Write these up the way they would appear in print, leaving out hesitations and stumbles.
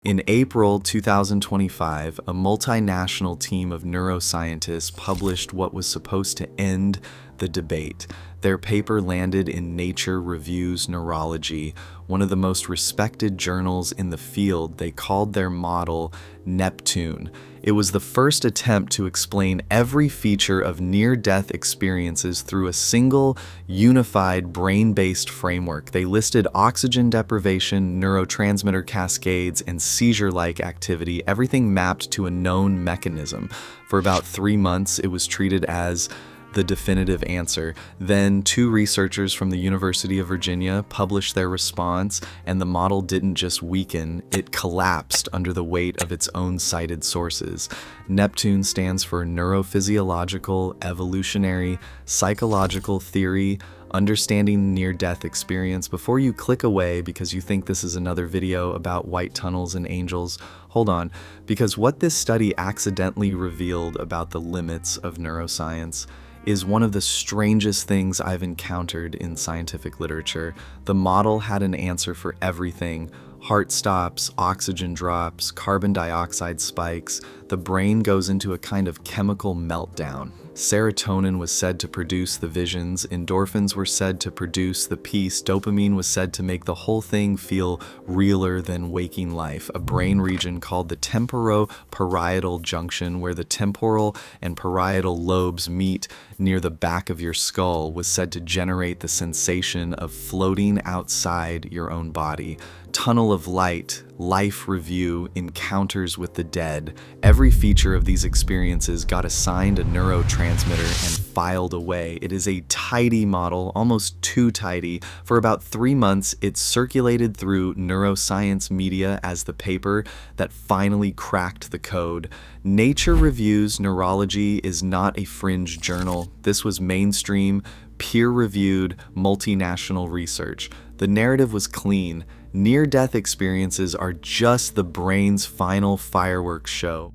In April 2025, a multinational team of neuroscientists published what was supposed to end the debate. Their paper landed in Nature Reviews Neurology, one of the most respected journals in the field. They called their model NEPTUNE. It was the first attempt to explain every feature of near-death experiences through a single, unified, brain-based framework. They listed oxygen deprivation, neurotransmitter cascades, and seizure-like activity, everything mapped to a known mechanism. For about 3 months, it was treated as the definitive answer. Then 2 researchers from the University of Virginia published their response, and the model didn't just weaken, it collapsed under the weight of its own cited sources. NEPTUNE stands for Neurophysiological, Evolutionary, Psychological Theory, Understanding Near-Death Experience. Before you click away because you think this is another video about white tunnels and angels, hold on, because what this study accidentally revealed about the limits of neuroscience is one of the strangest things I've encountered in scientific literature. The model had an answer for everything: heart stops, oxygen drops, carbon dioxide spikes. The brain goes into a kind of chemical meltdown. Serotonin was said to produce the visions, endorphins were said to produce the peace, dopamine was said to make the whole thing feel realer than waking life. A brain region called the temporoparietal junction, where the temporal and parietal lobes meet near the back of your skull, was said to generate the sensation of floating outside your own body. Tunnel of light, life review, encounters with the dead. Every feature of these experiences got assigned a neurotransmitter and filed away. It is a tidy model, almost too tidy. For about 3 months, it circulated through neuroscience media as the paper that finally cracked the code. Nature Reviews Neurology is not a fringe journal. This was mainstream, peer-reviewed, multinational research. The narrative was clean. Near-death experiences are just the brain's final fireworks show.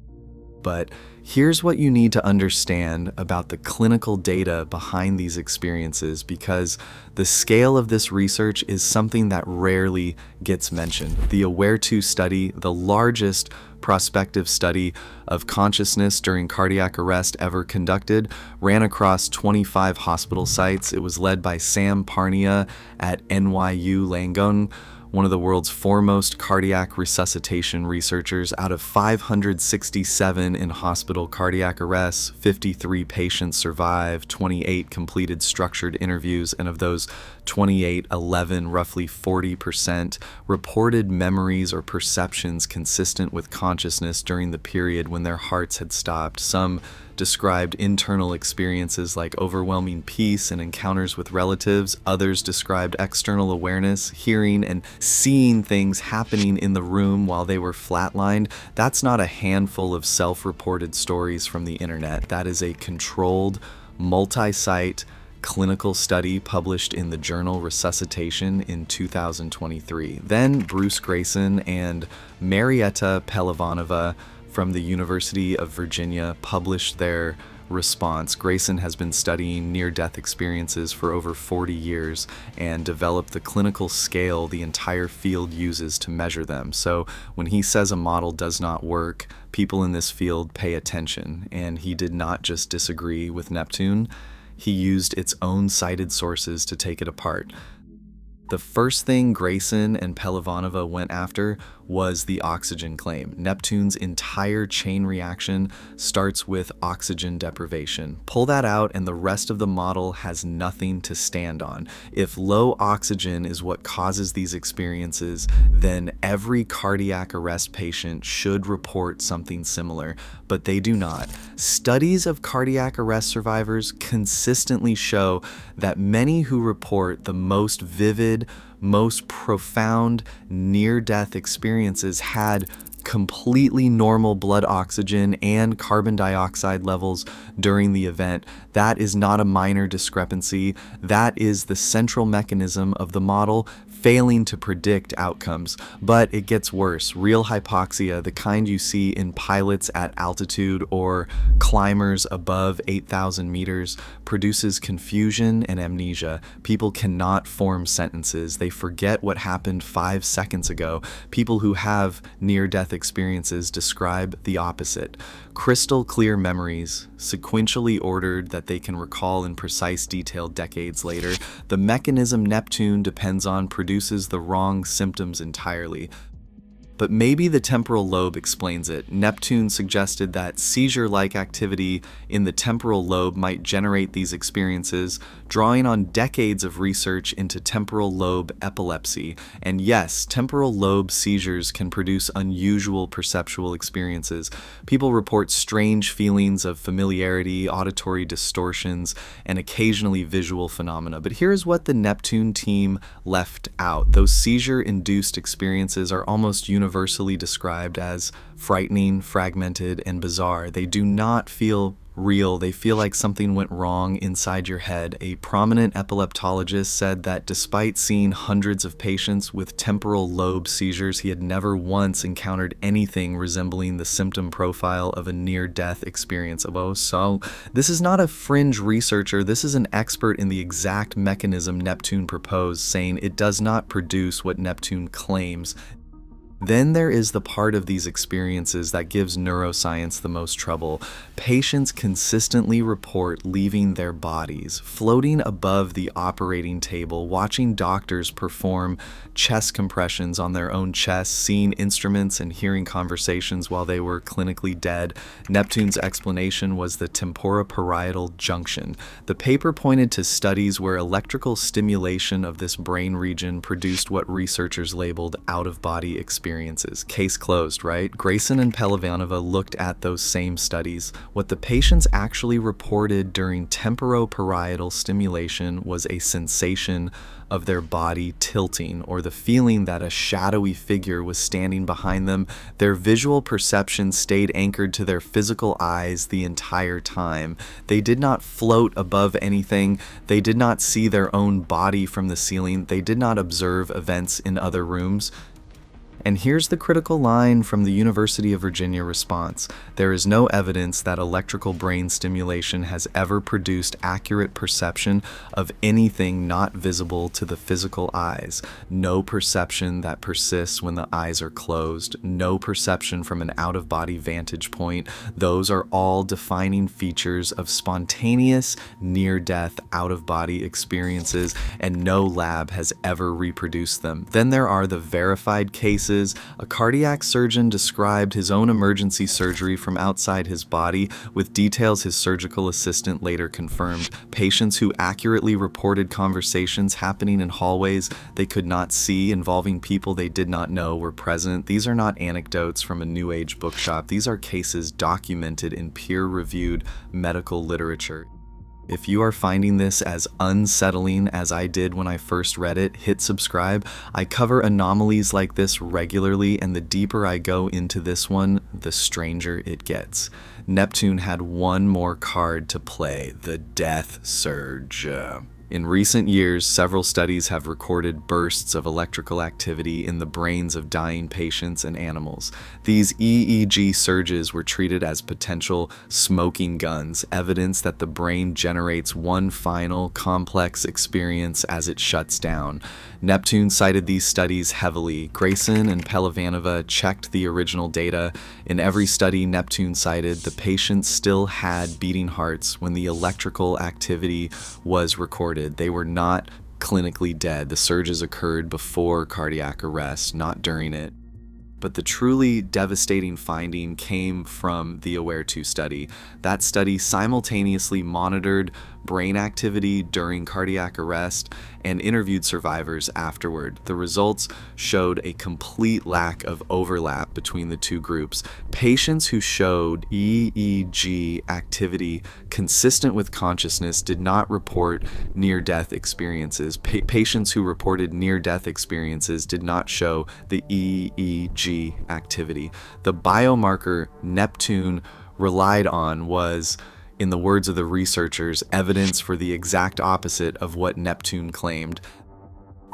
But here's what you need to understand about the clinical data behind these experiences, because the scale of this research is something that rarely gets mentioned. The AWARE-2 study, the largest prospective study of consciousness during cardiac arrest ever conducted, ran across 25 hospital sites. It was led by Sam Parnia at NYU Langone, one of the world's foremost cardiac resuscitation researchers. Out of 567 in hospital cardiac arrests, 53 patients survived, 28 completed structured interviews, and of those 28, 11, roughly 40%, reported memories or perceptions consistent with consciousness during the period when their hearts had stopped. Some described internal experiences like overwhelming peace and encounters with relatives. Others described external awareness, hearing and seeing things happening in the room while they were flatlined. That's not a handful of self-reported stories from the internet. That is a controlled, multi-site clinical study published in the journal Resuscitation in 2023. Then Bruce Grayson and Marietta Pelivanova from the University of Virginia published their response. Grayson has been studying near-death experiences for over 40 years and developed the clinical scale the entire field uses to measure them. So when he says a model does not work, people in this field pay attention, and he did not just disagree with NEPTUNE, he used its own cited sources to take it apart. The first thing Grayson and Pelivanova went after was the oxygen claim. NEPTUNE's entire chain reaction starts with oxygen deprivation. Pull that out and the rest of the model has nothing to stand on. If low oxygen is what causes these experiences, then every cardiac arrest patient should report something similar, but they do not. Studies of cardiac arrest survivors consistently show that many who report the most vivid, most profound near-death experiences had completely normal blood oxygen and carbon dioxide levels during the event. That is not a minor discrepancy. That is the central mechanism of the model failing to predict outcomes. But it gets worse. Real hypoxia, the kind you see in pilots at altitude or climbers above 8,000 meters, produces confusion and amnesia. People cannot form sentences. They forget what happened 5 seconds ago. People who have near-death experiences describe the opposite. Crystal clear memories, sequentially ordered that they can recall in precise detail decades later. The mechanism NEPTUNE depends on produces the wrong symptoms entirely. But maybe the temporal lobe explains it. NEPTUNE suggested that seizure-like activity in the temporal lobe might generate these experiences, drawing on decades of research into temporal lobe epilepsy. And yes, temporal lobe seizures can produce unusual perceptual experiences. People report strange feelings of familiarity, auditory distortions, and occasionally visual phenomena. But here's what the NEPTUNE team left out. Those seizure-induced experiences are almost universally described as frightening, fragmented, and bizarre. They do not feel real. They feel like something went wrong inside your head. A prominent epileptologist said that despite seeing hundreds of patients with temporal lobe seizures, he had never once encountered anything resembling the symptom profile of a near-death experience. So this is not a fringe researcher. This is an expert in the exact mechanism NEPTUNE proposed, saying it does not produce what NEPTUNE claims. Then there is the part of these experiences that gives neuroscience the most trouble. Patients consistently report leaving their bodies, floating above the operating table, watching doctors perform chest compressions on their own chests, seeing instruments and hearing conversations while they were clinically dead. NEPTUNE's explanation was the temporoparietal junction. The paper pointed to studies where electrical stimulation of this brain region produced what researchers labeled out-of-body experiences. Case closed, right? Grayson and Pelavanova looked at those same studies. What the patients actually reported during temporoparietal stimulation was a sensation of their body tilting, or the feeling that a shadowy figure was standing behind them. Their visual perception stayed anchored to their physical eyes the entire time. They did not float above anything. They did not see their own body from the ceiling. They did not observe events in other rooms. And here's the critical line from the University of Virginia response. There is no evidence that electrical brain stimulation has ever produced accurate perception of anything not visible to the physical eyes. No perception that persists when the eyes are closed. No perception from an out-of-body vantage point. Those are all defining features of spontaneous, near-death, out-of-body experiences, and no lab has ever reproduced them. Then there are the verified cases. A cardiac surgeon described his own emergency surgery from outside his body, with details his surgical assistant later confirmed. Patients who accurately reported conversations happening in hallways they could not see, involving people they did not know were present. These are not anecdotes from a New Age bookshop. These are cases documented in peer-reviewed medical literature. If you are finding this as unsettling as I did when I first read it, hit subscribe. I cover anomalies like this regularly, and the deeper I go into this one, the stranger it gets. NEPTUNE had one more card to play, the death surge. In recent years, several studies have recorded bursts of electrical activity in the brains of dying patients and animals. These EEG surges were treated as potential smoking guns, evidence that the brain generates one final, complex experience as it shuts down. NEPTUNE cited these studies heavily. Grayson and Pelavanova checked the original data. In every study NEPTUNE cited, the patients still had beating hearts when the electrical activity was recorded. They were not clinically dead. The surges occurred before cardiac arrest, not during it. But the truly devastating finding came from the AWARE-2 study. That study simultaneously monitored brain activity during cardiac arrest and interviewed survivors afterward. The results showed a complete lack of overlap between the two groups. Patients who showed EEG activity consistent with consciousness did not report near-death experiences. Patients who reported near-death experiences did not show the EEG activity. The biomarker NEPTUNE relied on was, in the words of the researchers, evidence for the exact opposite of what NEPTUNE claimed.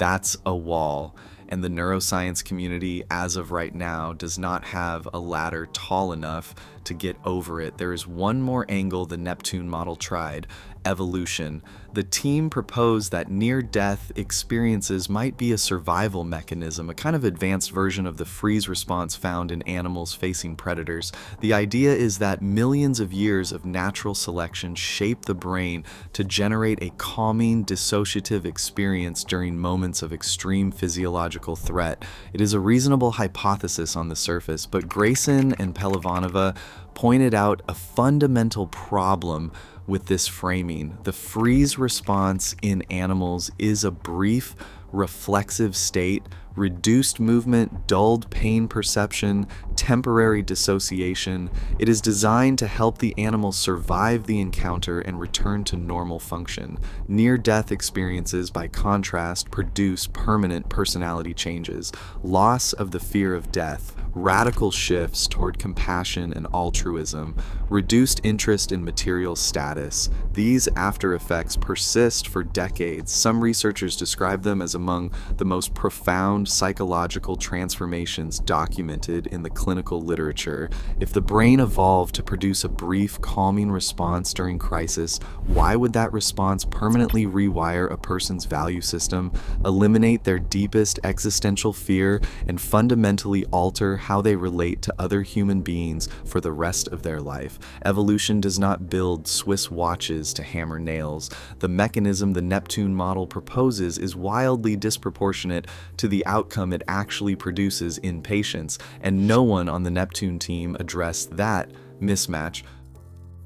That's a wall. And the neuroscience community, as of right now, does not have a ladder tall enough to get over it. There is one more angle the NEPTUNE model tried: evolution. The team proposed that near-death experiences might be a survival mechanism, a kind of advanced version of the freeze response found in animals facing predators. The idea is that millions of years of natural selection shape the brain to generate a calming, dissociative experience during moments of extreme physiological threat. It is a reasonable hypothesis on the surface, but Grayson and Pelivanova pointed out a fundamental problem with this framing. The freeze response in animals is a brief, reflexive state, reduced movement, dulled pain perception, temporary dissociation. It is designed to help the animal survive the encounter and return to normal function. Near-death experiences, by contrast, produce permanent personality changes, loss of the fear of death, radical shifts toward compassion and altruism, reduced interest in material status. These after effects persist for decades. Some researchers describe them as among the most profound psychological transformations documented in the clinical literature. If the brain evolved to produce a brief, calming response during crisis, why would that response permanently rewire a person's value system, eliminate their deepest existential fear, and fundamentally alter how they relate to other human beings for the rest of their life? Evolution does not build Swiss watches to hammer nails. The mechanism the NEPTUNE model proposes is wildly disproportionate to the outcome it actually produces in patients, and no one on the NEPTUNE team addressed that mismatch.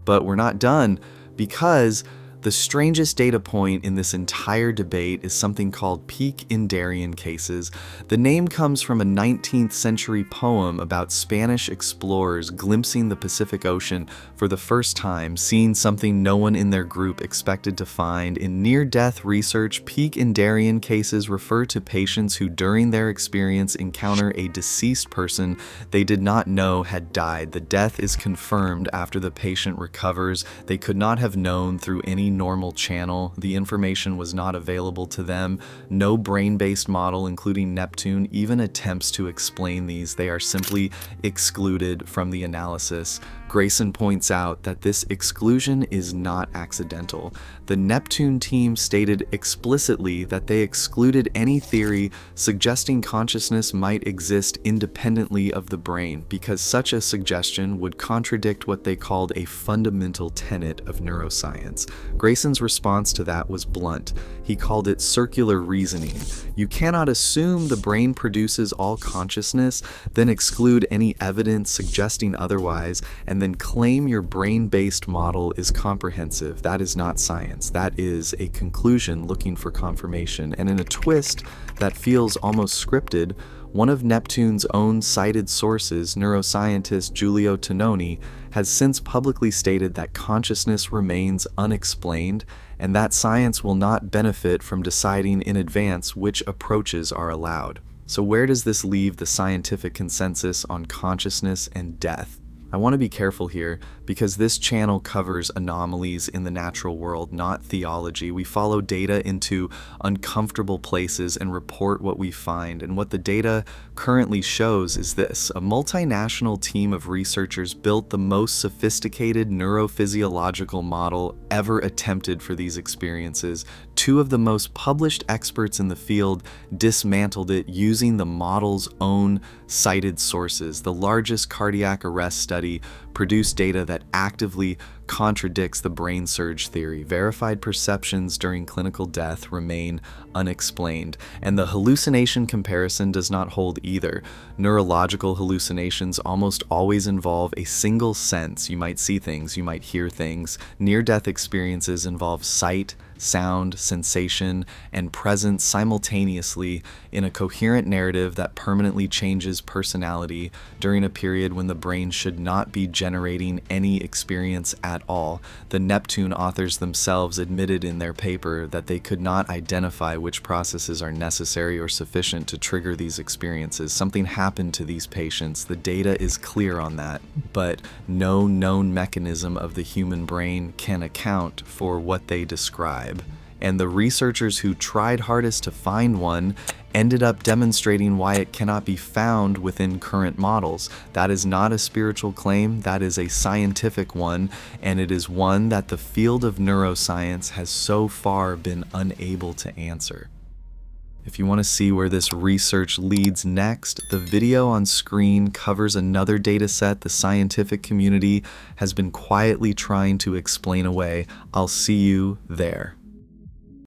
But we're not done, because the strangest data point in this entire debate is something called peak in Darien cases. The name comes from a 19th century poem about Spanish explorers glimpsing the Pacific Ocean for the first time, seeing something no one in their group expected to find. In near-death research, peak in Darien cases refer to patients who during their experience encounter a deceased person they did not know had died. The death is confirmed after the patient recovers. They could not have known through any normal channel. The information was not available to them. No brain-based model, including NEPTUNE, even attempts to explain these. They are simply excluded from the analysis. Grayson points out that this exclusion is not accidental. The NEPTUNE team stated explicitly that they excluded any theory suggesting consciousness might exist independently of the brain, because such a suggestion would contradict what they called a fundamental tenet of neuroscience. Grayson's response to that was blunt. He called it circular reasoning. You cannot assume the brain produces all consciousness, then exclude any evidence suggesting otherwise, and then claim your brain-based model is comprehensive. That is not science. That is a conclusion looking for confirmation. And in a twist that feels almost scripted, one of NEPTUNE's own cited sources, neuroscientist Giulio Tononi, has since publicly stated that consciousness remains unexplained and that science will not benefit from deciding in advance which approaches are allowed. So where does this leave the scientific consensus on consciousness and death? I want to be careful here because this channel covers anomalies in the natural world, not theology. We follow data into uncomfortable places and report what we find. And what the data currently shows is this: a multinational team of researchers built the most sophisticated neurophysiological model ever attempted for these experiences. Two of the most published experts in the field dismantled it using the model's own cited sources. The largest cardiac arrest study produced data that actively contradicts the brain surge theory. Verified perceptions during clinical death remain unexplained, and the hallucination comparison does not hold either. Neurological hallucinations almost always involve a single sense. You might see things, you might hear things. Near-death experiences involve sight, sound, sensation, and presence simultaneously in a coherent narrative that permanently changes personality during a period when the brain should not be generating any experience at all. The NEPTUNE authors themselves admitted in their paper that they could not identify which processes are necessary or sufficient to trigger these experiences. Something happened to these patients. The data is clear on that, but no known mechanism of the human brain can account for what they describe. and the researchers who tried hardest to find one ended up demonstrating why it cannot be found within current models. That is not a spiritual claim, that is a scientific one, and it is one that the field of neuroscience has so far been unable to answer. If you want to see where this research leads next, the video on screen covers another data set the scientific community has been quietly trying to explain away. I'll see you there.